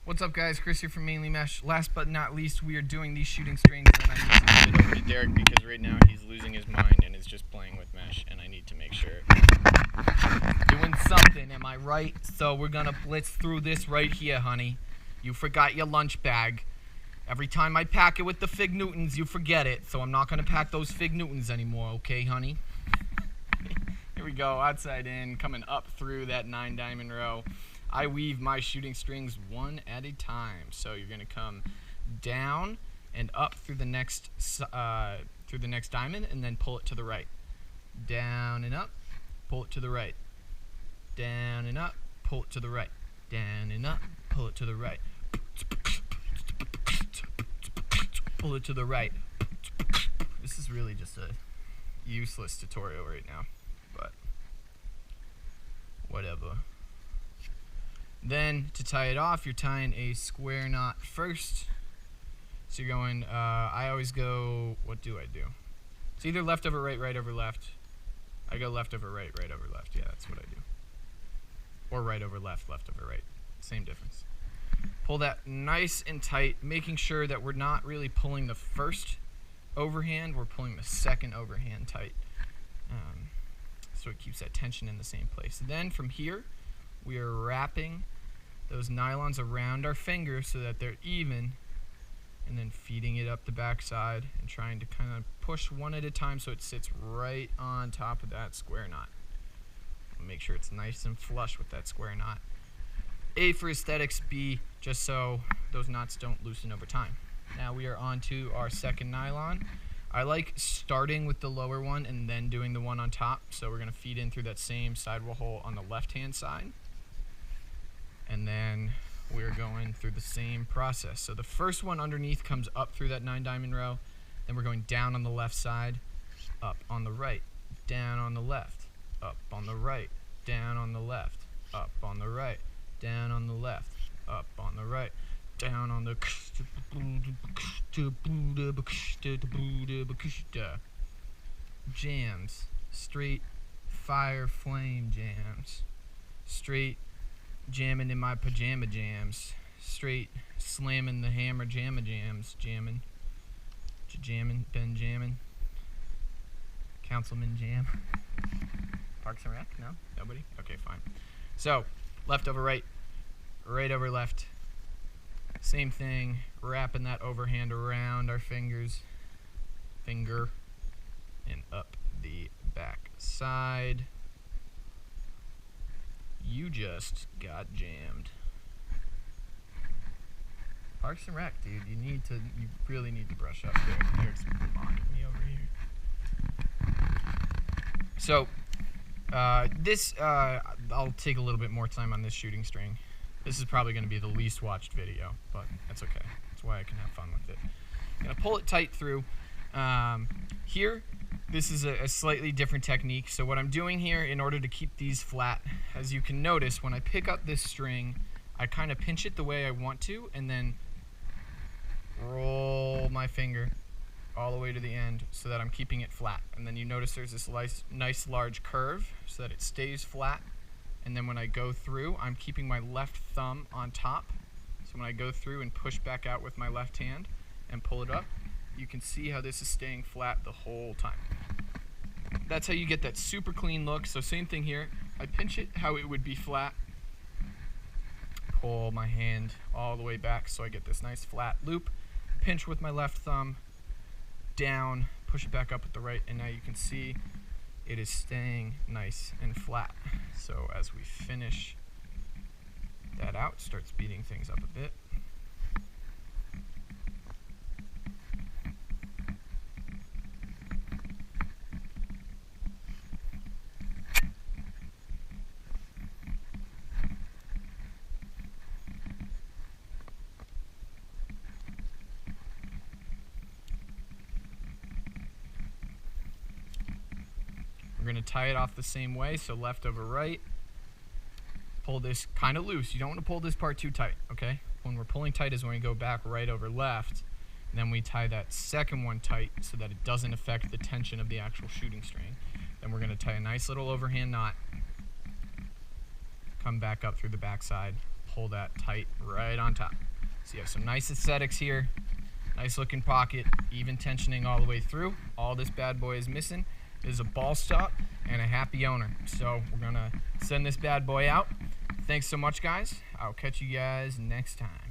What's up, guys? Chris here from Mainely Mesh. Last but not least, we are doing these shooting strings, and I need to hand it over to Derek because right now he's losing his mind and is just playing with mesh, and I need to make sure doing something. Am I right? So we're gonna blitz through this right here, honey. You forgot your lunch bag. Every time I pack it with the Fig Newtons, you forget it. So I'm not gonna pack those Fig Newtons anymore, okay, honey? Here we go, outside in, coming up through that 9-diamond row. I weave my shooting strings one at a time. So you're gonna come down and up through the next diamond, and then pull it to the right. Down and up, pull it to the right. Down and up, pull it to the right. Down and up, pull it to the right. Pull it to the right. This is really just a useless tutorial right now, but whatever. Then, to tie it off, you're tying a square knot first. So you're going, I always go, what do I do? It's either left over right, right over left. I go left over right, right over left. Yeah, that's what I do. Or right over left, left over right. Same difference. Pull that nice and tight, making sure that we're not really pulling the first overhand, we're pulling the second overhand tight. So it keeps that tension in the same place. Then from here, we are wrapping those nylons around our fingers so that they're even, and then feeding it up the back side and trying to kind of push one at a time so it sits right on top of that square knot. Make sure it's nice and flush with that square knot. A for aesthetics, B just so those knots don't loosen over time. Now we are on to our second nylon. I like starting with the lower one and then doing the one on top. So we're going to feed in through that same sidewall hole on the left-hand side. And then we're going through the same process. So the first one underneath comes up through that 9-diamond row. Then we're going down on the left side, up on the right, down on the left, up on the right, down on the left, up on the right, down on the left, up on the right, down on the jams, straight fire flame jams, straight jamming in my pajama jams, straight slamming the hammer jamma jams, jamming, Ben jamming, Councilman Jam. Parks and Rec? No? Nobody? Okay, fine. So, left over right, right over left. Same thing, wrapping that overhand around our finger, and up the back side. You just got jammed. Parks and Rec, dude. You really need to brush up there. Eric's mocking me over here. So, I'll take a little bit more time on this shooting string. This is probably going to be the least watched video, but that's okay. That's why I can have fun with it. I'm going to pull it tight through. Here, this is a slightly different technique. So what I'm doing here in order to keep these flat, as you can notice, when I pick up this string, I kind of pinch it the way I want to, and then roll my finger all the way to the end so that I'm keeping it flat. And then you notice there's this nice large curve so that it stays flat. And then when I go through, I'm keeping my left thumb on top. So when I go through and push back out with my left hand and pull it up, you can see how this is staying flat the whole time. That's how you get that super clean look. So same thing here. I pinch it how it would be flat. Pull my hand all the way back so I get this nice flat loop. Pinch with my left thumb, down, push it back up with the right, and now you can see it is staying nice and flat. So as we finish that out, start speeding things up a bit. We're going to tie it off the same way, so left over right. Pull this kind of loose. You don't want to pull this part too tight, okay? When we're pulling tight is when we go back right over left, and then we tie that second one tight so that it doesn't affect the tension of the actual shooting string. Then we're going to tie a nice little overhand knot, come back up through the backside, pull that tight right on top. So you have some nice aesthetics here. Nice looking pocket, even tensioning all the way through. All this bad boy is missing is a ball stop and a happy owner. So we're gonna send this bad boy out. Thanks so much, guys. I'll catch you guys next time.